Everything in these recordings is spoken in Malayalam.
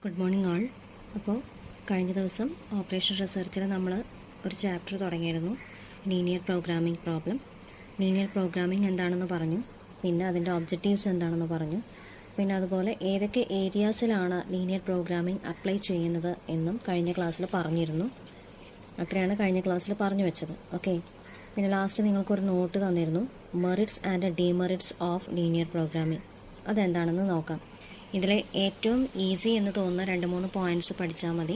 ഗുഡ് മോർണിംഗ് ആൾ. അപ്പോൾ കഴിഞ്ഞ ദിവസം ഓപ്പറേഷൻ റിസർച്ചിൽ നമ്മൾ ഒരു ചാപ്റ്റർ തുടങ്ങിയിരുന്നു, linear programming problem. Linear programming എന്താണെന്ന് പറഞ്ഞു, പിന്നെ അതിൻ്റെ ഒബ്ജക്റ്റീവ്സ് എന്താണെന്ന് പറഞ്ഞു, പിന്നെ അതുപോലെ ഏതൊക്കെ ഏരിയാസിലാണ് ലീനിയർ പ്രോഗ്രാമിംഗ് അപ്ലൈ ചെയ്യുന്നത് എന്നും കഴിഞ്ഞ ക്ലാസ്സിൽ പറഞ്ഞിരുന്നു. അത്രയാണ് കഴിഞ്ഞ ക്ലാസ്സിൽ പറഞ്ഞു വെച്ചത്. ഓക്കെ, പിന്നെ ലാസ്റ്റ് നിങ്ങൾക്കൊരു നോട്ട് തന്നിരുന്നു, merits and demerits of linear programming. അതെന്താണെന്ന് നോക്കാം. ഇതിലെ ഏറ്റവും ഈസി എന്ന് തോന്നുന്ന 2-3 പോയിൻറ്റ്സ് പഠിച്ചാൽ മതി.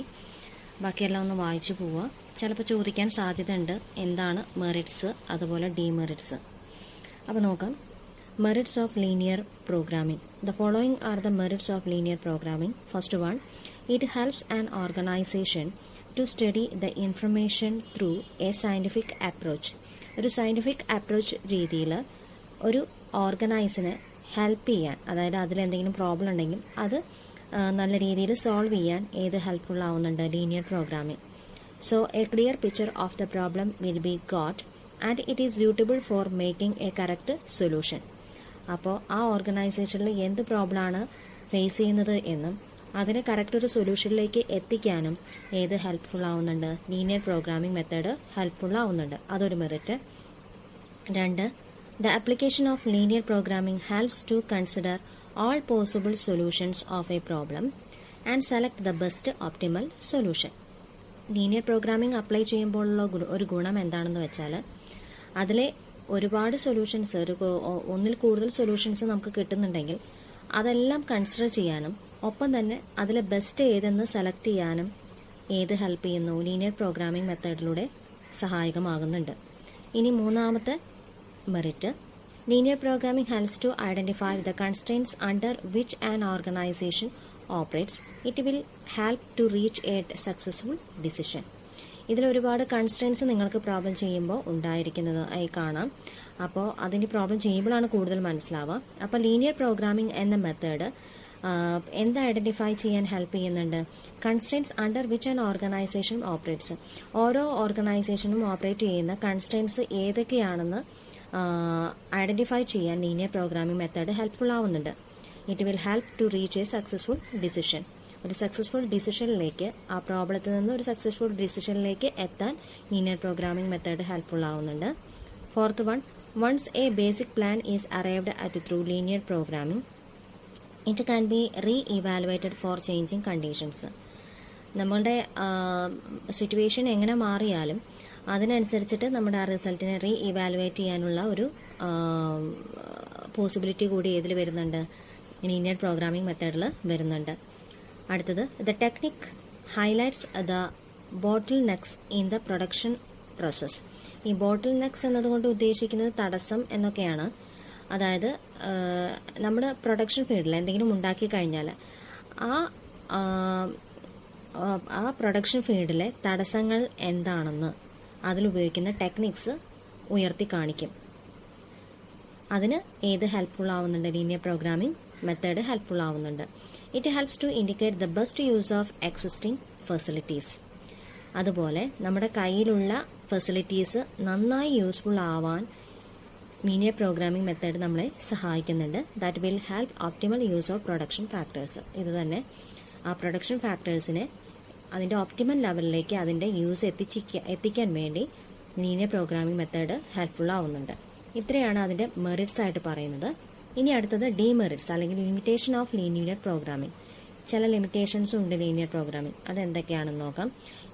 ബാക്കിയെല്ലാം ഒന്ന് വായിച്ചു പോവുക. ചിലപ്പോൾ ചോദിക്കാൻ സാധ്യതയുണ്ട് എന്താണ് മെറിറ്റ്സ് അതുപോലെ ഡിമെറിറ്റ്സ്. അപ്പോൾ നോക്കാം. Merits of linear programming. The following are the merits of linear programming. First one, it helps an organisation to study the information through a scientific approach. ഒരു സയൻറ്റിഫിക് അപ്രോച്ച് രീതിയിൽ ഒരു ഓർഗനൈസിന് ഹെൽപ്പ് ചെയ്യാൻ, അതായത് അതിലെന്തെങ്കിലും പ്രോബ്ലം ഉണ്ടെങ്കിൽ അത് നല്ല രീതിയിൽ സോൾവ് ചെയ്യാൻ ഏത് ഹെൽപ്ഫുൾ ആവുന്നുണ്ട്? Linear programming. So A clear picture of the problem will be got and it is suitable for making A correct solution. അപ്പോൾ ആ ഓർഗനൈസേഷനിൽ എന്ത് പ്രോബ്ലമാണ് ഫേസ് ചെയ്യുന്നത് എന്നും അതിനെ കറക്റ്റ് ഒരു സൊല്യൂഷനിലേക്ക് എത്തിക്കാനും ഏത് ഹെൽപ്ഫുൾ ആവുന്നുണ്ട്? ലീനിയർ പ്രോഗ്രാമിംഗ് മെത്തേഡ് ഹെൽപ്ഫുൾ ആവുന്നുണ്ട്. അതൊരു merit. 2, the application of linear programming helps to consider all possible solutions of a problem and select the best optimal solution. Linear programming apply ചെയ്യുമ്പോഴുള്ള ഒരു ഗുണം എന്താണെന്ന് വെച്ചാൽ, അതിലെ ഒരുപാട് സൊല്യൂഷൻസ്, ഒന്നിൽ കൂടുതൽ സൊല്യൂഷൻസ് നമുക്ക് കിട്ടുന്നുണ്ടെങ്കിൽ അതെല്ലാം കൺസിഡർ ചെയ്യാനും ഒപ്പം തന്നെ അതിലെ ബെസ്റ്റ് ഏതെന്ന് സെലക്ട് ചെയ്യാനും ഏത് ഹെൽപ്പ് ചെയ്യുന്നു? ലീനിയർ പ്രോഗ്രാമിംഗ് മെത്തേഡിലൂടെ സഹായകമാകുന്നുണ്ട്. ഇനി മൂന്നാമത്തെ merit, linear programming helps to identify the constraints under which an organisation operates. It will help to reach a successful decision. ഇതിലൊരുപാട് കൺസ്ട്രെയിൻറ്റ്സ് നിങ്ങൾക്ക് പ്രോബ്ലം ചെയ്യുമ്പോൾ ഉണ്ടായിരിക്കുന്നത് ആയി കാണാം. അപ്പോൾ അതിന് പ്രോബ്ലം ചെയ്യുമ്പോഴാണ് കൂടുതൽ മനസ്സിലാവുക. അപ്പോൾ ലീനിയർ പ്രോഗ്രാമിംഗ് എന്ന മെത്തേഡ് എന്ത് ഐഡൻറ്റിഫൈ ചെയ്യാൻ ഹെൽപ്പ് ചെയ്യുന്നുണ്ട്? Constraints under which an organisation operates. ഓരോ ഓർഗനൈസേഷനും ഓപ്പറേറ്റ് ചെയ്യുന്ന കൺസ്ട്രെയിൻറ്റ്സ് ഏതൊക്കെയാണെന്ന് ഐഡൻറ്റിഫൈ ചെയ്യാൻ ലീനിയർ പ്രോഗ്രാമിംഗ് മെത്തേഡ് ഹെൽപ്ഫുൾ ആവുന്നുണ്ട്. It will help to reach a successful decision. ഒരു സക്സസ്ഫുൾ ഡിസിഷനിലേക്ക്, ആ പ്രോബ്ലത്തിൽ നിന്ന് ഒരു സക്സസ്ഫുൾ ഡിസിഷനിലേക്ക് എത്താൻ ലീനിയർ പ്രോഗ്രാമിംഗ് മെത്തേഡ് ഹെൽപ്ഫുൾ ആവുന്നുണ്ട്. 4th one, once a basic plan is arrived at through linear programming it can be reevaluated for changing conditions. നമ്മളുടെ സിറ്റുവേഷൻ എങ്ങനെ മാറിയാലും അതിനനുസരിച്ചിട്ട് നമ്മുടെ ആ റിസൾട്ടിനെ റീഇവാലുവേറ്റ് ചെയ്യാനുള്ള ഒരു പോസിബിലിറ്റി കൂടി ഏതിൽ വരുന്നുണ്ട്? ലീനിയർ പ്രോഗ്രാമിംഗ് മെത്തേഡിൽ വരുന്നുണ്ട്. അടുത്തത്, the technique highlights the bottle necks in the production process. ഈ ബോട്ടിൽ നെക്സ് എന്നതുകൊണ്ട് ഉദ്ദേശിക്കുന്നത് തടസ്സം എന്നൊക്കെയാണ്. അതായത് നമ്മുടെ പ്രൊഡക്ഷൻ ഫീൽഡിൽ എന്തെങ്കിലും ഉണ്ടാക്കി കഴിഞ്ഞാൽ ആ പ്രൊഡക്ഷൻ ഫീൽഡിലെ തടസ്സങ്ങൾ എന്താണെന്ന് അതിലുപയോഗിക്കുന്ന ടെക്നിക്സ് ഉയർത്തി കാണിക്കും. അതിന് ഏത് ഹെൽപ്ഫുൾ ആവുന്നുണ്ട്? ലീനിയർ പ്രോഗ്രാമിംഗ് മെത്തേഡ് ഹെൽപ്ഫുൾ ആവുന്നുണ്ട്. It helps to indicate the best use of existing facilities. അതുപോലെ നമ്മുടെ കയ്യിലുള്ള ഫെസിലിറ്റീസ് നന്നായി യൂസ്ഫുൾ ആവാൻ ലീനിയർ പ്രോഗ്രാമിംഗ് മെത്തേഡ് നമ്മളെ സഹായിക്കുന്നുണ്ട്. That will help optimal use of production factors. ഇത് തന്നെ ആ പ്രൊഡക്ഷൻ ഫാക്ടേഴ്സിനെ അതിൻ്റെ ഓപ്റ്റിമൽ ലെവലിലേക്ക് അതിൻ്റെ യൂസ് എത്തിക്കാൻ വേണ്ടി ലീനിയർ പ്രോഗ്രാമിംഗ് മെത്തേഡ് ഹെൽപ്ഫുൾ ആവുന്നുണ്ട്. ഇത്രയാണ് അതിൻ്റെ മെറിറ്റ്സ് ആയിട്ട് പറയുന്നത്. ഇനി അടുത്തത് ഡിമെറിറ്റ്സ് അല്ലെങ്കിൽ ലിമിറ്റേഷൻ ഓഫ് ലീനിയർ പ്രോഗ്രാമിംഗ്. ചില ലിമിറ്റേഷൻസും ഉണ്ട് ലീനിയർ പ്രോഗ്രാമിംഗ്. അതെന്തൊക്കെയാണെന്ന് നോക്കാം.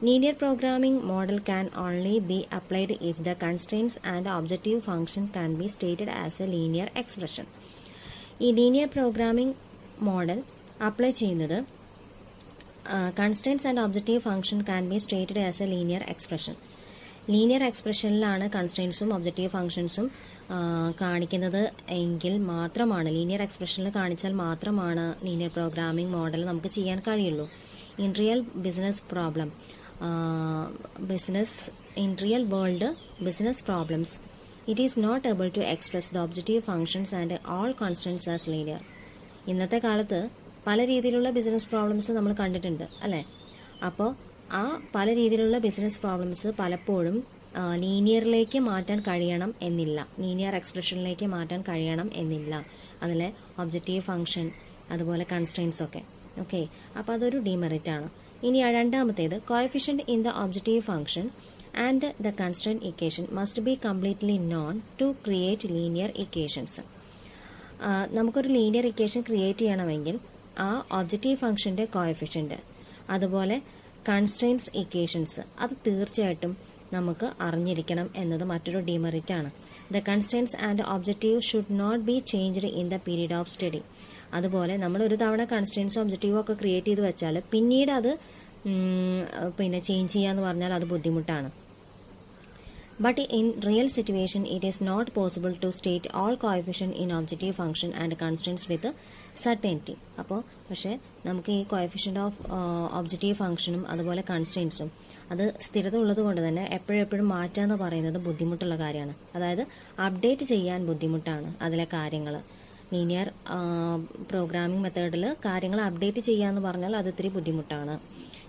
Linear programming model can only be applied if the constraints and objective function can be stated as a linear expression. ഈ ലീനിയർ പ്രോഗ്രാമിംഗ് മോഡൽ അപ്ലൈ ചെയ്യുന്നത് constraints and objective function can be stated as a linear expression. Linear എക്സ്പ്രഷനിലാണ് കൺസ്ട്രെയിൻറ്റ്സും ഒബ്ജക്റ്റീവ് ഫംഗ്ഷൻസും കാണിക്കുന്നത് എങ്കിൽ മാത്രമാണ്, ലീനിയർ എക്സ്പ്രഷനിൽ കാണിച്ചാൽ മാത്രമാണ് ലീനിയർ പ്രോഗ്രാമിംഗ് മോഡൽ നമുക്ക് ചെയ്യാൻ കഴിയുള്ളൂ. In real business problem in real world business problems, it is not able to express the objective functions and all constants as linear. ഇന്നത്തെ കാലത്ത് പല രീതിയിലുള്ള ബിസിനസ് പ്രോബ്ലംസ് നമ്മൾ കണ്ടിട്ടുണ്ട് അല്ലേ? അപ്പോൾ ആ പല രീതിയിലുള്ള ബിസിനസ് പ്രോബ്ലംസ് പലപ്പോഴും ലീനിയറിലേക്ക് മാറ്റാൻ കഴിയണം എന്നില്ല, ലീനിയർ എക്സ്പ്രഷനിലേക്ക് മാറ്റാൻ കഴിയണം എന്നില്ല. അതിലെ ഒബ്ജക്റ്റീവ് ഫംഗ്ഷൻ അതുപോലെ കൺസ്ട്രെയിൻസ് ഒക്കെ. ഓക്കെ, അപ്പോൾ അതൊരു ഡിമെറിറ്റാണ്. ഇനി രണ്ടാമത്തേത്, coefficient in the objective function and the constraint equation must be completely known to create linear equations. നമുക്കൊരു ലീനിയർ ഇക്വേഷൻ ക്രിയേറ്റ് ചെയ്യണമെങ്കിൽ ആ ഒബ്ജക്റ്റീവ് ഫംഗ്ഷൻ്റെ കോഎഫിഷ്യൻറ്റ് അതുപോലെ കൺസ്ട്രെയിൻറ്റ്സ് ഇക്വേഷൻസ് അത് തീർച്ചയായിട്ടും നമുക്ക് അറിഞ്ഞിരിക്കണം എന്നത് മറ്റൊരു ഡിമെറിറ്റാണ്. The constraints and objective should not be changed in the period of study. അതുപോലെ നമ്മൾ ഒരു തവണ കൺസ്ട്രെയിൻറ്റ്സും ഒബ്ജക്റ്റീവും ഒക്കെ ക്രിയേറ്റ് ചെയ്ത് വെച്ചാൽ പിന്നീട് അത് ചേഞ്ച് ചെയ്യാന്ന് പറഞ്ഞാൽ അത് ബുദ്ധിമുട്ടാണ്. But in real situation, it is not possible to state all coefficient in objective function and constraints with certainty. അപ്പോൾ പക്ഷേ നമുക്ക് ഈ കോഎഫിഷ്യൻ്റ് ഓഫ് ഒബ്ജക്റ്റീവ് ഫംഗ്ഷനും അതുപോലെ കൺസ്ട്രെയിൻസും അത് സ്ഥിരത ഉള്ളത് കൊണ്ട് തന്നെ എപ്പോഴും മാറ്റുക എന്ന് പറയുന്നത് ബുദ്ധിമുട്ടുള്ള കാര്യമാണ്. അതായത് അപ്ഡേറ്റ് ചെയ്യാൻ ബുദ്ധിമുട്ടാണ് അതിലെ കാര്യങ്ങൾ. ലീനിയർ പ്രോഗ്രാമിംഗ് മെത്തേഡിൽ കാര്യങ്ങൾ അപ്ഡേറ്റ് ചെയ്യുക എന്ന് പറഞ്ഞാൽ അത് ഇത്തിരി ബുദ്ധിമുട്ടാണ്.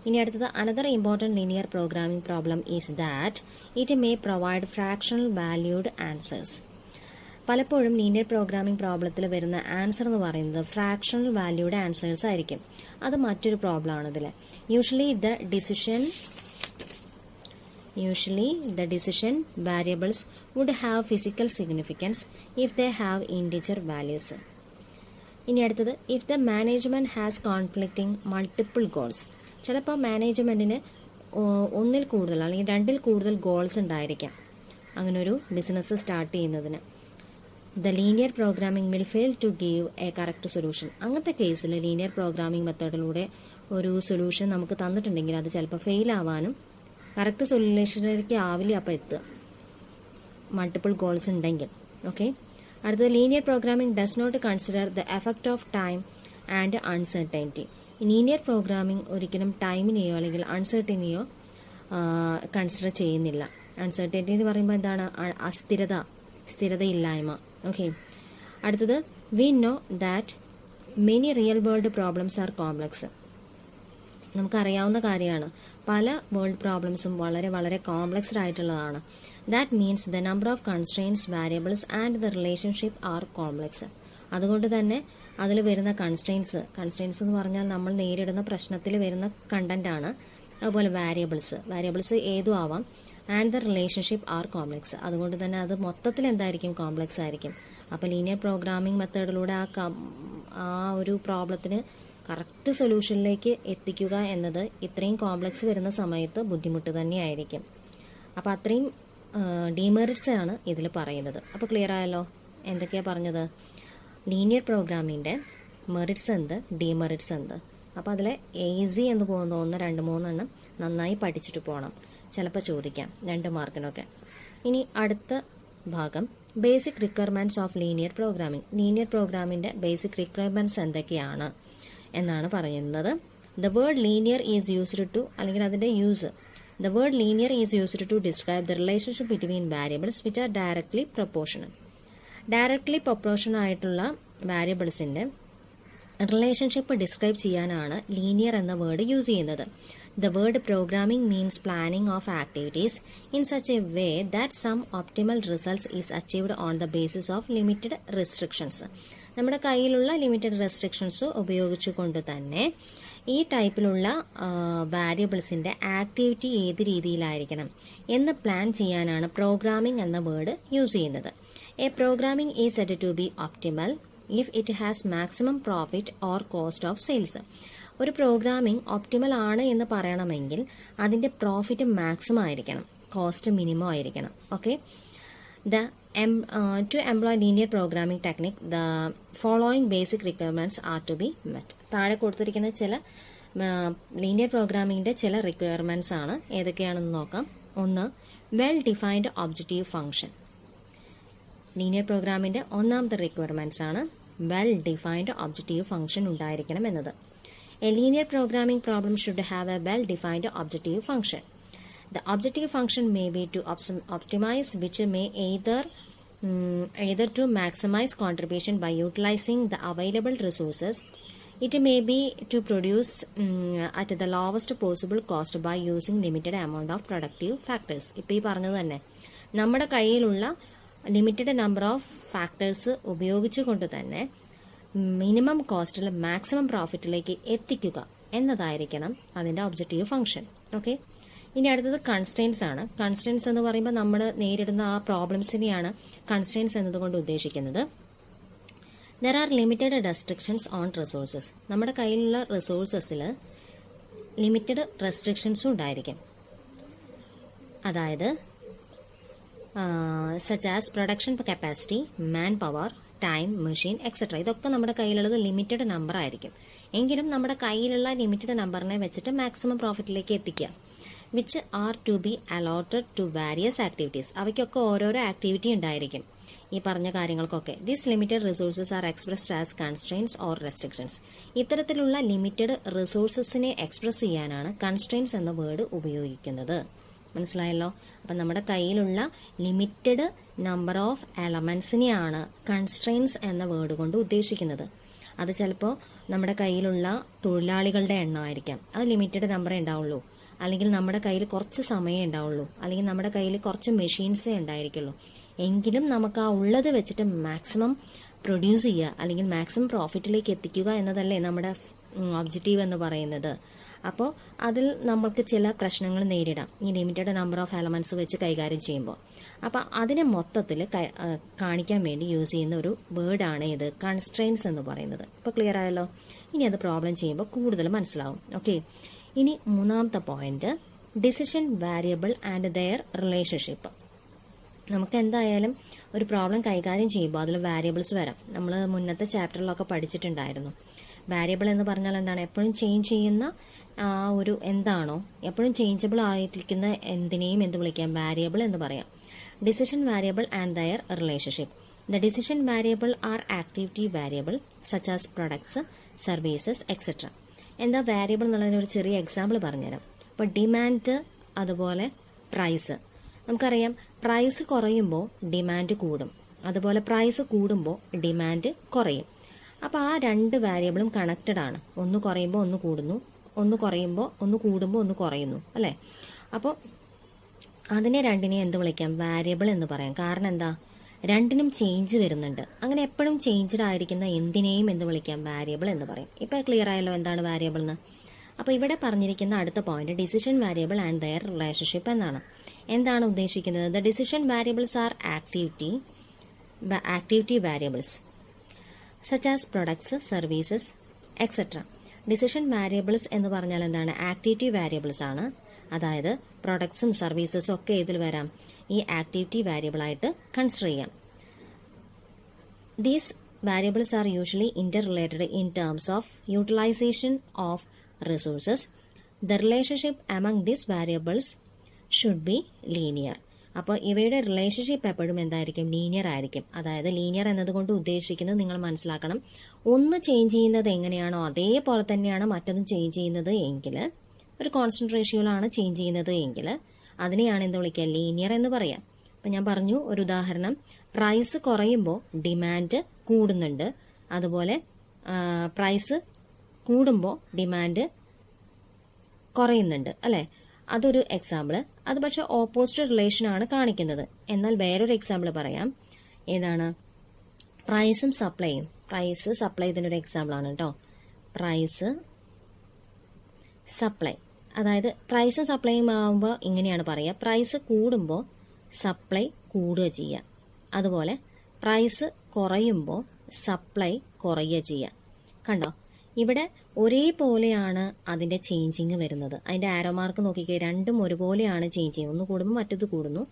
ഇനി അടുത്തത്, another important linear programming problem is that it may provide fractional valued answers. പലപ്പോഴും ലീനിയർ പ്രോഗ്രാമിംഗ് പ്രോബ്ലത്തിൽ വരുന്ന ആൻസർ എന്ന് പറയുന്നത് ഫ്രാക്ഷണൽ വാല്യൂഡ് ആൻസേഴ്സ് ആയിരിക്കും. അത് മറ്റൊരു പ്രോബ്ലമാണ് ഇതിൽ. Usually the decision variables would have physical significance if they have integer values. ഇനി അടുത്തത്, if the management has conflicting multiple goals. ചിലപ്പോൾ മാനേജ്മെൻറ്റിന് ഒന്നിൽ കൂടുതൽ അല്ലെങ്കിൽ രണ്ടിൽ കൂടുതൽ ഗോൾസ് ഉണ്ടായിരിക്കാം അങ്ങനെ ഒരു ബിസിനസ് സ്റ്റാർട്ട് ചെയ്യുന്നതിന്. The linear programming will fail to give a correct solution. അങ്ങനത്തെ കേസിൽ ലീനിയർ പ്രോഗ്രാമിംഗ് മെത്തേഡിലൂടെ ഒരു സൊല്യൂഷൻ നമുക്ക് തന്നിട്ടുണ്ടെങ്കിൽ അത് ചിലപ്പോൾ ഫെയിൽ ആവാനും കറക്റ്റ് സൊല്യൂഷനിലേക്ക് ആവില്ല അപ്പോൾ എത്തുക, മൾട്ടിപ്പിൾ ഗോൾസ് ഉണ്ടെങ്കിൽ. ഓക്കെ, അടുത്തത്, linear programming does not consider the effect of time and uncertainty. Linear programming ഒരിക്കലും ടൈമിനെയോ അല്ലെങ്കിൽ അൺസർട്ടനിറ്റിയോ കൺസിഡർ ചെയ്യുന്നില്ല. അൺസർട്ടനിറ്റി എന്ന് പറയുമ്പോൾ എന്താണ്? സ്ഥിരതയില്ലായ്മ. ഓക്കെ, അടുത്തത്, we know that many real world problems are complex. നമുക്കറിയാവുന്ന കാര്യമാണ്, പല വേൾഡ് പ്രോബ്ലംസും വളരെ കോംപ്ലക്സ്ഡ് ആയിട്ടുള്ളതാണ്. That means the number of constraints, variables and the relationship are complex. അതുകൊണ്ട് തന്നെ അതിൽ വരുന്ന കൺസ്ട്രെയിൻറ്റ്സ് എന്ന് പറഞ്ഞാൽ നമ്മൾ നേരിടുന്ന പ്രശ്നത്തിൽ വരുന്ന കണ്ടൻ്റാണ്. അതുപോലെ വാരിയബിൾസ് ഏതും ആവാം. And the relationship are complex. അതുകൊണ്ട് തന്നെ അത് മൊത്തത്തിൽ എന്തായിരിക്കും? കോംപ്ലക്സ് ആയിരിക്കും. അപ്പോൾ ലീനിയർ പ്രോഗ്രാമിംഗ് മെത്തേഡിലൂടെ ആ ഒരു പ്രോബ്ലത്തിന് കറക്റ്റ് സൊല്യൂഷനിലേക്ക് എത്തിക്കുക എന്നത് ഇത്രയും കോംപ്ലക്സ് വരുന്ന സമയത്ത് ബുദ്ധിമുട്ട് തന്നെയായിരിക്കും. അപ്പോൾ അത്രയും ഡിമെറിറ്റ്സ് ആണ് ഇതിൽ പറയുന്നത്. അപ്പോൾ ക്ലിയർ ആയല്ലോ എന്തൊക്കെയാണ് പറഞ്ഞത്? ലീനിയർ പ്രോഗ്രാമിൻ്റെ മെറിറ്റ്സ് എന്ത്, ഡിമെറിറ്റ്സ് എന്ത്. അപ്പോൾ അതിൽ ഈസി എന്ന് പോകുന്ന 1, 2, 3 എണ്ണം നന്നായി പഠിച്ചിട്ട് പോകണം. ചിലപ്പോൾ ചോദിക്കാം 2 മാർക്കിനൊക്കെ. ഇനി അടുത്ത ഭാഗം, basic requirements of linear programming. Linear പ്രോഗ്രാമിൻ്റെ ബേസിക് റിക്വയർമെൻറ്റ്സ് എന്തൊക്കെയാണ് എന്നാണ് പറയുന്നത്. The word linear is used to, അല്ലെങ്കിൽ അതിൻ്റെ use, the word linear is used to describe the relationship between variables which are directly proportional. Directly proportional ആയിട്ടുള്ള വാരിയബിൾസിൻ്റെ റിലേഷൻഷിപ്പ് ഡിസ്ക്രൈബ് ചെയ്യാനാണ് ലീനിയർ എന്ന വേർഡ് യൂസ് ചെയ്യുന്നത്. The word programming means planning of activities in such a way that some optimal results is achieved on the basis of limited restrictions. നമ്മുടെ കയ്യിലുള്ള ലിമിറ്റഡ് റെസ്ട്രിക്ഷൻസ് ഉപയോഗിച്ചുകൊണ്ട് തന്നെ ഈ ടൈപ്പിലുള്ള വാരിയബിൾസിൻ്റെ ആക്ടിവിറ്റി ഏത് രീതിയിലായിരിക്കണം എന്ന് പ്ലാൻ ചെയ്യാനാണ് പ്രോഗ്രാമിംഗ് എന്ന വേർഡ് യൂസ് ചെയ്യുന്നത്. A programming is said to be optimal if it has maximum profit or cost of sales. ഒരു പ്രോഗ്രാമിംഗ് ഒപ്റ്റിമൽ ആണ് എന്ന് പറയണമെങ്കിൽ അതിൻ്റെ പ്രോഫിറ്റ് മാക്സിമം ആയിരിക്കണം, കോസ്റ്റ് മിനിമം ആയിരിക്കണം. Okay, to employ linear programming technique, the following basic requirements are to be met. താഴെ കൊടുത്തിരിക്കുന്ന ചില ലീനിയർ പ്രോഗ്രാമിങ്ങിൻ്റെ ചില റിക്വയർമെൻറ്റ്സ് ആണ്. ഏതൊക്കെയാണെന്ന് നോക്കാം. 1, well defined objective function. Linear പ്രോഗ്രാമിൻ്റെ ഒന്നാമത്തെ റിക്വയർമെൻറ്റ്സ് ആണ് വെൽ ഡിഫൈൻഡ് ഒബ്ജക്റ്റീവ് ഫംഗ്ഷൻ ഉണ്ടായിരിക്കണം എന്നത്. A linear programming problem should have A well defined objective function. The objective function may be to optimize, which may either to maximize contribution by utilizing the available resources. It may be to produce at the lowest possible cost by using limited amount of productive factors. ഇപ്പോൾ ഈ പറഞ്ഞത് തന്നെ നമ്മുടെ കയ്യിലുള്ള ലിമിറ്റഡ് നമ്പർ ഓഫ് ഫാക്ടേഴ്സ് ഉപയോഗിച്ചുകൊണ്ട് തന്നെ മിനിമം കോസ്റ്റിൽ മാക്സിമം പ്രോഫിറ്റിലേക്ക് എത്തിക്കുക എന്നതായിരിക്കണം അതിൻ്റെ ഒബ്ജക്റ്റീവ് ഫംഗ്ഷൻ. ഓക്കെ, ഇനി അടുത്തത് കൺസ്ട്രെയിൻസ് ആണ്. കൺസ്ട്രെയിൻസ് എന്ന് പറയുമ്പോൾ നമ്മൾ നേരിടുന്ന ആ പ്രോബ്ലംസിനെയാണ് കൺസ്ട്രെയിൻസ് എന്നതുകൊണ്ട് ഉദ്ദേശിക്കുന്നത്. There are limited restrictions on resources. നമ്മുടെ കയ്യിലുള്ള റിസോഴ്സസിൽ ലിമിറ്റഡ് റെസ്ട്രിക്ഷൻസും ഉണ്ടായിരിക്കും. അതായത് such as production capacity, man power, time, machine etcetera. ഇതൊക്കെ നമ്മുടെ കയ്യിലുള്ളത് ലിമിറ്റഡ് നമ്പർ ആയിരിക്കും. എങ്കിലും നമ്മുടെ കയ്യിലുള്ള ലിമിറ്റഡ് നമ്പറിനെ വെച്ചിട്ട് മാക്സിമം പ്രോഫിറ്റിലേക്ക് എത്തിക്കുക. Which are to be allotted to various activities. അവയ്ക്കൊക്കെ ഓരോരോ ആക്ടിവിറ്റി ഉണ്ടായിരിക്കും ഈ പറഞ്ഞ കാര്യങ്ങൾക്കൊക്കെ. These limited resources are expressed as constraints or restrictions. ഇത്തരത്തിലുള്ള ലിമിറ്റഡ് റിസോഴ്സസിനെ എക്സ്പ്രസ് ചെയ്യാനാണ് കൺസ്ട്രെയിൻസ് എന്ന വേർഡ് ഉപയോഗിക്കുന്നത്. മനസ്സിലായല്ലോ? അപ്പം നമ്മുടെ കയ്യിലുള്ള ലിമിറ്റഡ് നമ്പർ ഓഫ് എലമെൻസിനെയാണ് കൺസ്ട്രെയിൻസ് എന്ന വേർഡ് കൊണ്ട് ഉദ്ദേശിക്കുന്നത്. അത് ചിലപ്പോൾ നമ്മുടെ കയ്യിലുള്ള തൊഴിലാളികളുടെ എണ്ണമായിരിക്കാം, അത് ലിമിറ്റഡ് നമ്പറേ ഉണ്ടാവുള്ളൂ. അല്ലെങ്കിൽ നമ്മുടെ കയ്യിൽ കുറച്ച് സമയമേ ഉണ്ടാവുള്ളൂ, അല്ലെങ്കിൽ നമ്മുടെ കയ്യിൽ കുറച്ച് മെഷീൻസേ ഉണ്ടായിരിക്കുള്ളൂ. എങ്കിലും നമുക്ക് ആ ഉള്ളത് വെച്ചിട്ട് മാക്സിമം പ്രൊഡ്യൂസ് ചെയ്യുക, അല്ലെങ്കിൽ മാക്സിമം പ്രോഫിറ്റിലേക്ക് എത്തിക്കുക എന്നതല്ലേ നമ്മുടെ ഒബ്ജക്റ്റീവ് എന്ന് പറയുന്നത്. അപ്പോൾ അതിൽ നമ്മൾക്ക് ചില പ്രശ്നങ്ങൾ നേരിടാം ഈ ലിമിറ്റഡ് നമ്പർ ഓഫ് എലമെൻറ്റ്സ് വെച്ച് കൈകാര്യം ചെയ്യുമ്പോൾ. അപ്പോൾ അതിനെ മൊത്തത്തിൽ കാണിക്കാൻ വേണ്ടി യൂസ് ചെയ്യുന്ന ഒരു വേർഡാണ് ഇത് കൺസ്ട്രെയിൻസ് എന്ന് പറയുന്നത്. ഇപ്പോൾ ക്ലിയർ ആയല്ലോ? ഇനി അത് പ്രോബ്ലം ചെയ്യുമ്പോൾ കൂടുതൽ മനസ്സിലാവും. ഓക്കെ, ഇനി മൂന്നാമത്തെ point, decision variable and their relationship. നമുക്ക് എന്തായാലും ഒരു പ്രോബ്ലം കൈകാര്യം ചെയ്യുമ്പോൾ അതിൽ വാരിയബിൾസ് വരാം. നമ്മൾ മുന്നത്തെ ചാപ്റ്ററിലൊക്കെ പഠിച്ചിട്ടുണ്ടായിരുന്നു. വാരിയബിൾ എന്ന് പറഞ്ഞാൽ എന്താണ്? എപ്പോഴും ചേഞ്ച് ചെയ്യുന്ന ഒരു എന്താണോ, എപ്പോഴും ചേഞ്ചബിൾ ആയിരിക്കുന്ന എന്തിനേയും എന്ത് വിളിക്കാം? വാരിയബിൾ എന്ന് പറയാം. Decision variable and their relationship. The decision variable are activity variable such as products, services etcetera. എന്താ വാരിയബിൾ എന്നുള്ളതിന് ഒരു ചെറിയ എക്സാമ്പിൾ പറഞ്ഞുതരാം. ഇപ്പോൾ ഡിമാൻഡ്, അതുപോലെ പ്രൈസ്. നമുക്കറിയാം പ്രൈസ് കുറയുമ്പോൾ ഡിമാൻഡ് കൂടും, അതുപോലെ പ്രൈസ് കൂടുമ്പോൾ ഡിമാൻഡ് കുറയും. അപ്പോൾ ആ രണ്ട് വാരിയബിളും കണക്റ്റഡ് ആണ്. ഒന്ന് കുറയുമ്പോൾ ഒന്ന് കൂടുന്നു, ഒന്ന് കുറയുമ്പോൾ ഒന്ന് കൂടുമ്പോൾ ഒന്ന് കുറയുന്നു, അല്ലേ? അപ്പോൾ അതിനെ രണ്ടിനെയും എന്ത് വിളിക്കാം? വാരിയബിൾ എന്ന് പറയാം. കാരണം എന്താ? രണ്ടിനും ചേഞ്ച് വരുന്നുണ്ട്. അങ്ങനെ എപ്പോഴും ചേഞ്ച്ഡ് ആയിരിക്കുന്ന എന്തിനേയും എന്ത് വിളിക്കാം? വാരിയബിൾ എന്ന് പറയും. ഇപ്പോൾ ക്ലിയർ ആയല്ലോ എന്താണ് വാരിയബിൾ എന്ന്? അപ്പോൾ ഇവിടെ പറഞ്ഞിരിക്കുന്ന അടുത്ത point decision variable and their relationship എന്നാണ്. എന്താണ് ഉദ്ദേശിക്കുന്നത്? The decision variables are activity variables such as products, services etcetera. Decision variables എന്ന് പറഞ്ഞാൽ എന്താണ്? ആക്ടിവിറ്റി വാരിയബിൾസ് ആണ്. അതായത് പ്രൊഡക്ട്സും സർവീസസും ഒക്കെ ഇതിൽ വരാം, ഈ ആക്ടിവിറ്റി വാരിയബിളായിട്ട് കൺസിഡർ ചെയ്യാം. These variables are usually inter related in terms of utilization of resources. The relationship among these variables should be linear. അപ്പോൾ ഇവയുടെ റിലേഷൻഷിപ്പ് എപ്പോഴും എന്തായിരിക്കും? ലീനിയർ ആയിരിക്കും. അതായത് ലീനിയർ എന്നതുകൊണ്ട് ഉദ്ദേശിക്കുന്നത് നിങ്ങൾ മനസ്സിലാക്കണം, ഒന്ന് ചേഞ്ച് ചെയ്യുന്നത് എങ്ങനെയാണോ അതേപോലെ തന്നെയാണ് മറ്റൊന്നും ചേഞ്ച് ചെയ്യുന്നത് എങ്കിൽ, ഒരു കോൺസ്റ്റന്റ് റേഷ്യോയിലാണ് ചേഞ്ച് ചെയ്യുന്നത് എങ്കിൽ അതിനെയാണ് എന്ത് വിളിക്കുക? ലീനിയർ എന്ന് പറയാം. അപ്പം ഞാൻ പറഞ്ഞു ഒരു ഉദാഹരണം, പ്രൈസ് കുറയുമ്പോൾ ഡിമാൻഡ് കൂടുന്നുണ്ട്, അതുപോലെ പ്രൈസ് കൂടുമ്പോൾ ഡിമാൻഡ് കുറയുന്നുണ്ട്, അല്ലേ? അതൊരു എക്സാമ്പിൾ. അത് പക്ഷേ ഓപ്പോസിറ്റ് റിലേഷനാണ് കാണിക്കുന്നത്. എന്നാൽ വേറൊരു എക്സാമ്പിൾ പറയാം. ഏതാണ്? പ്രൈസും സപ്ലൈയും. പ്രൈസ് സപ്ലൈ ഇതിനൊരു എക്സാമ്പിളാണ് കേട്ടോ. പ്രൈസ് സപ്ലൈ, അതായത് പ്രൈസും സപ്ലൈയും ആകുമ്പോൾ ഇങ്ങനെയാണ് പറയുക, പ്രൈസ് കൂടുമ്പോൾ സപ്ലൈ കൂടുക ചെയ്യുക, അതുപോലെ പ്രൈസ് കുറയുമ്പോൾ സപ്ലൈ കുറയുക ചെയ്യുക. കണ്ടോ? ഇവിടെ ഒരേപോലെയാണ് അതിൻ്റെ ചേഞ്ചിങ് വരുന്നത്. അതിൻ്റെ ആരോ മാർക്ക് നോക്കിക്കേ, രണ്ടും ഒരുപോലെയാണ് ചേഞ്ച് ചെയ്യുന്നത്. ഒന്ന് കൂടുമ്പോൾ മറ്റത് കൂടുന്നു,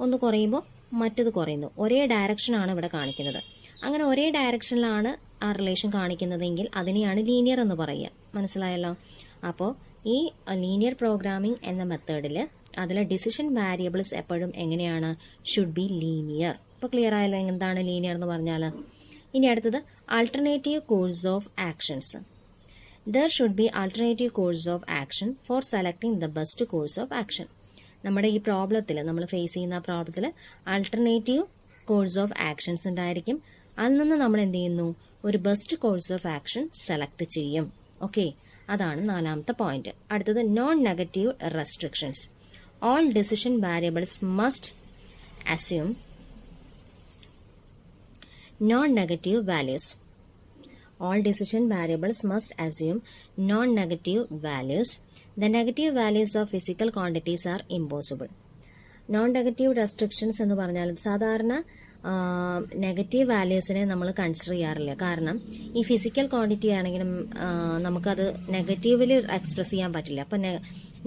ഒന്ന് കുറയുമ്പോൾ മറ്റത് കുറയുന്നു. ഒരേ ഡയറക്ഷനാണ് ഇവിടെ കാണിക്കുന്നത്. അങ്ങനെ ഒരേ ഡയറക്ഷനിലാണ് ആ റിലേഷൻ കാണിക്കുന്നതെങ്കിൽ അതിനെയാണ് ലീനിയർ എന്ന് പറയുക. മനസ്സിലായല്ലോ? അപ്പോൾ ഈ ലീനിയർ പ്രോഗ്രാമിംഗ് എന്ന മെത്തേഡിൽ അതിൽ ഡിസിഷൻ വാരിയബിൾസ് എപ്പോഴും എങ്ങനെയാണ്? Should be linear. ഇപ്പോൾ ക്ലിയർ ആയല്ലോ എന്താണ് ലീനിയർ എന്ന് പറഞ്ഞാൽ? ഇനി അടുത്തത് alternative course of actions. There should be alternative course of action for selecting the best course of action. നമ്മുടെ ഈ പ്രോബ്ലത്തിൽ, നമ്മൾ ഫേസ് ചെയ്യുന്ന പ്രോബ്ലത്തിൽ ആൾട്ടർനേറ്റീവ് കോഴ്സ് ഓഫ് ആക്ഷൻസ് ഉണ്ടായിരിക്കും. അതിൽ നിന്ന് നമ്മൾ എന്ത് ചെയ്യുന്നു? ഒരു best course of action select ചെയ്യും. ഓക്കെ, അതാണ് നാലാമത്തെ പോയിന്റ്. അടുത്തത് non negative restrictions. All decision variables must assume non-negative values. all decision variables must assume non-negative values. The negative values of physical quantities are impossible. Non-negative restrictions എന്ന് പറഞ്ഞാൽ സാധാരണ നെഗറ്റീവ് വാല്യൂസിനെ നമ്മൾ കൺസിഡർ ചെയ്യാറില്ല. കാരണം ഈ ഫിസിക്കൽ ക്വാണ്ടിറ്റി ആണെങ്കിലും നമുക്കത് നെഗറ്റീവിൽ എക്സ്പ്രസ് ചെയ്യാൻ പറ്റില്ല. അപ്പം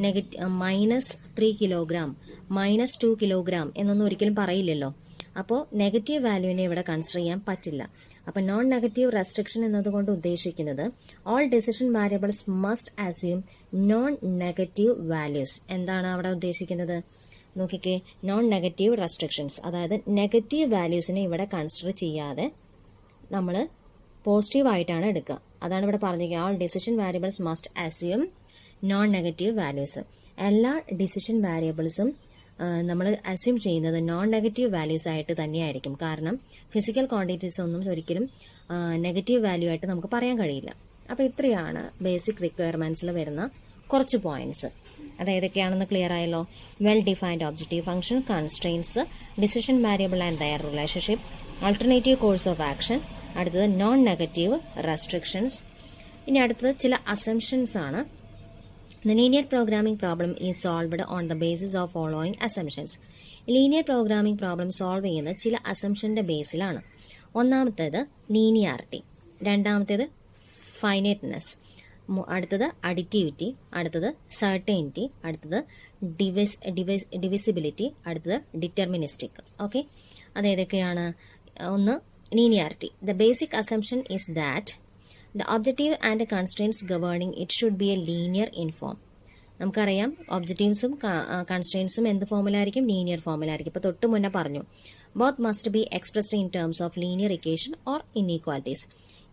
-3 കിലോഗ്രാം -2 കിലോഗ്രാം എന്നൊന്നും ഒരിക്കലും പറയില്ലല്ലോ. അപ്പോൾ നെഗറ്റീവ് വാല്യൂവിനെ ഇവിടെ കൺസിഡർ ചെയ്യാൻ പറ്റില്ല. അപ്പോൾ നോൺ നെഗറ്റീവ് റെസ്ട്രിക്ഷൻ എന്നതുകൊണ്ട് ഉദ്ദേശിക്കുന്നത് all decision variables must assume non negative values. എന്താണ് അവിടെ ഉദ്ദേശിക്കുന്നത്? നോക്കിക്കേ, നോൺ നെഗറ്റീവ് റെസ്ട്രിക്ഷൻസ്, അതായത് നെഗറ്റീവ് വാല്യൂസിനെ ഇവിടെ കൺസിഡർ ചെയ്യാതെ നമ്മൾ പോസിറ്റീവായിട്ടാണ് എടുക്കുക. അതാണ് ഇവിടെ പറഞ്ഞിരിക്കുക. All decision variables must assume non negative values. എല്ലാ ഡിസിഷൻ വാരിയബിൾസും നമ്മൾ അസ്യൂം ചെയ്യുന്നത് നോൺ നെഗറ്റീവ് വാല്യൂസ് ആയിട്ട് തന്നെയായിരിക്കും. കാരണം ഫിസിക്കൽ ക്വാണ്ടിറ്റീസ് ഒന്നും ഒരിക്കലും നെഗറ്റീവ് വാല്യൂ ആയിട്ട് നമുക്ക് പറയാൻ കഴിയില്ല. അപ്പോൾ ഇത്രയാണ് ബേസിക് റിക്വയർമെൻറ്റ്സിൽ വരുന്ന കുറച്ച് പോയിന്റ്സ്. അത് ഏതൊക്കെയാണെന്ന് ക്ലിയർ ആയല്ലോ. Well defined objective function, constraints, decision variable and their relationship, alternative course of action, അടുത്തത് നോൺ നെഗറ്റീവ് റെസ്ട്രിക്ഷൻസ്. ഇനി അടുത്തത് ചില അസംഷൻസ് ആണ്. The linear programming problem is solved on the basis of following assumptions. Linear programming problem solve ചെയ്യുന്നത് ചില അസംഷൻ്റെ ബേസിലാണ്. ഒന്നാമത്തേത് ലീനിയാരിറ്റി, രണ്ടാമത്തേത് ഫൈനൈറ്റ്നെസ്, അടുത്തത് അഡിറ്റിവിറ്റി, അടുത്തത് സർട്ടൈനിറ്റി, അടുത്തത് ഡിവിസിബിലിറ്റി, അടുത്തത് ഡിറ്റർമിനിസ്റ്റിക്. ഓക്കെ, അതേതൊക്കെയാണ്? ഒന്ന് linearity. The basic assumption is that the objective and constraints governing it should be a linear in form. നമുക്കറിയാം ഒബ്ജക്റ്റീവ്സും കൺസ്ട്രെയിൻസും എന്ത് ഫോമിലായിരിക്കും? ലീനിയർ ഫോമിലായിരിക്കും. ഇപ്പോൾ തൊട്ട് മുന്നേ പറഞ്ഞു both must be expressed in terms of linear equation or inequalities.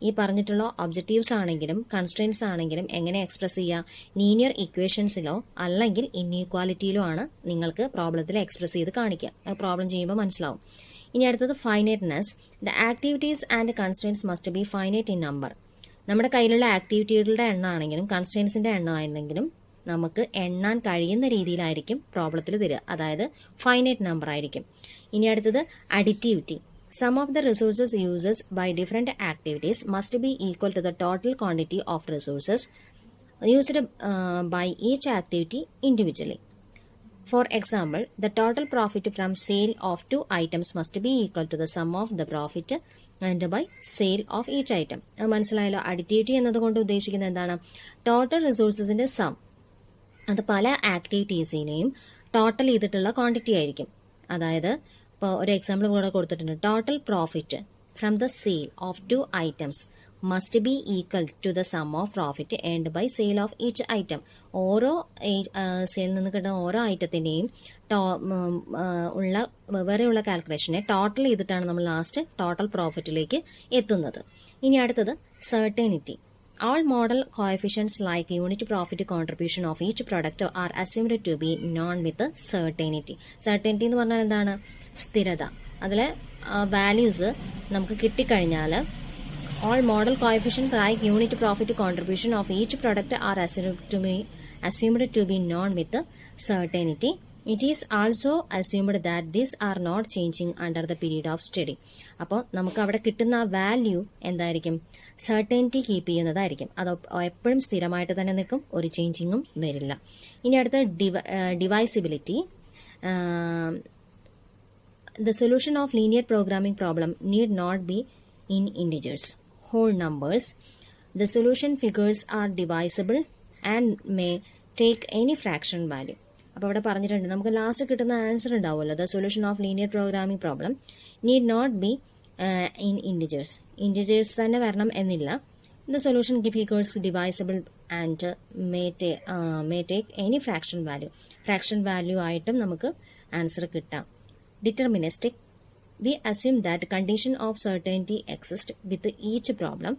ഈ പറഞ്ഞിട്ടുള്ള ഒബ്ജക്റ്റീവ്സ് ആണെങ്കിലും കൺസ്ട്രെയിൻസ് ആണെങ്കിലും എങ്ങനെ എക്സ്പ്രസ് ചെയ്യുക? ലീനിയർ ഇക്വേഷൻസിലോ അല്ലെങ്കിൽ ഇൻഈക്വാലിറ്റിയിലോ ആണ് നിങ്ങൾക്ക് പ്രോബ്ലത്തിൽ എക്സ്പ്രസ് ചെയ്ത് കാണിക്കുക. പ്രോബ്ലം ചെയ്യുമ്പോൾ മനസ്സിലാവും. ഇനി അടുത്തത് finiteness. The activities and constraints must be finite in number. നമ്മുടെ കയ്യിലുള്ള ആക്ടിവിറ്റികളുടെ എണ്ണം ആണെങ്കിലും കൺസ്ട്രെയിൻസിൻ്റെ എണ്ണം ആണെങ്കിലും നമുക്ക് എണ്ണാൻ കഴിയുന്ന രീതിയിലായിരിക്കും പ്രോബ്ലത്തിൽ തരിക, അതായത് ഫൈനൈറ്റ് നമ്പർ ആയിരിക്കും. ഇനി അടുത്തത് additivity. Sum of the resources uses by different activities must be equal to the total quantity of resources used by each activity individually. For example, the total profit from sale of 2 items must be equal to the sum of the profit and by sale of each item. മനസ്സിലായല്ലോ. അഡിറ്റിവിറ്റി എന്നതുകൊണ്ട് ഉദ്ദേശിക്കുന്നത് എന്താണ്? ടോട്ടൽ റിസോഴ്സസിൻ്റെ സം, അത് പല ആക്ടിവിറ്റീസിനെയും ടോട്ടൽ ചെയ്തിട്ടുള്ള ക്വാണ്ടിറ്റി ആയിരിക്കും. അതായത് ഇപ്പോൾ ഒരു എക്സാമ്പിൾ കൂടെ കൊടുത്തിട്ടുണ്ട്. Total profit from the sale of 2 items must be equal to the sum of profit earned by sale of each item. ഓരോ സെയിലിൽ നിന്ന് കിട്ടുന്ന ഓരോ ഐറ്റത്തിൻ്റെയും ഉള്ള വെവ്വേറെയുള്ള കാൽക്കുലേഷനെ ടോട്ടൽ ചെയ്തിട്ടാണ് നമ്മൾ ലാസ്റ്റ് ടോട്ടൽ പ്രോഫിറ്റിലേക്ക് എത്തുന്നത്. ഇനി അടുത്തത് സർട്ടൈനിറ്റി. All model coefficients like unit profit contribution of each product are assumed to be known with certainty. Certainty എന്ന് പറഞ്ഞാൽ എന്താണ്? സ്ഥിരത. അതിലെ വാല്യൂസ് നമുക്ക് കിട്ടിക്കഴിഞ്ഞാൽ all model coefficients like unit profit contribution of each product are assumed to be known with certainty. It is also assumed that these are not changing under the period of study. അപ്പോൾ നമുക്ക് അവിടെ കിട്ടുന്ന വാല്യൂ എന്തായിരിക്കും? സർട്ടൈനിറ്റി കീപ്പ് ചെയ്യുന്നതായിരിക്കും. അത് എപ്പോഴും സ്ഥിരമായിട്ട് തന്നെ നിൽക്കും, ഒരു ചേഞ്ചിങ്ങും വരില്ല. ഇനി അടുത്ത ഡിവൈസിബിലിറ്റി. The solution of linear programming problem need not be in integers, whole numbers. The solution figures are divisible and may take any fraction value. അപ്പോൾ ഇവിടെ പറഞ്ഞിട്ടുണ്ട് നമുക്ക് ലാസ്റ്റ് കിട്ടുന്ന ആൻസർ ഉണ്ടാവുമല്ലോ. The solution of linear programming problem need not be in integers. Integers തന്നെ വരണം എന്നില്ല. The solution figures divisible and may take any fraction value. Fraction value ആയിട്ടും നമുക്ക് ആൻസർ കിട്ടാം. Deterministic. We assume that condition of certainty exists with each problem.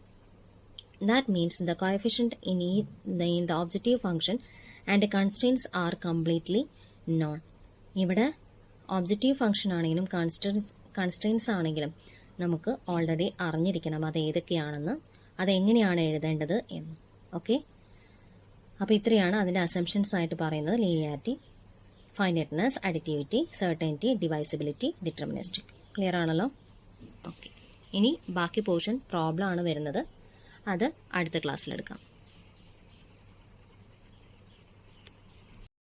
That means the coefficient in the objective function and constraints are completely known. ഇവിടെ ഒബ്ജക്റ്റീവ് ഫംഗ്ഷൻ ആണെങ്കിലും കൺസ്ട്രെയിൻസ് ആണെങ്കിലും നമുക്ക് ഓൾറെഡി അറിഞ്ഞിരിക്കണം അത് ഏതൊക്കെയാണെന്ന്, അതെങ്ങനെയാണ് എഴുതേണ്ടത് എന്ന്. ഓക്കെ, അപ്പോൾ ഇത്രയാണ് അതിൻ്റെ അസംഷൻസ് ആയിട്ട് പറയുന്നത്. Linearity, finiteness, additivity, certainty, divisibility, deterministic. Clear ആണല്ലോ? ഓക്കെ, ഇനി ബാക്കി പോർഷൻ പ്രോബ്ലം ആണ് വരുന്നത്. അത് അടുത്ത ക്ലാസ്സിലെടുക്കാം.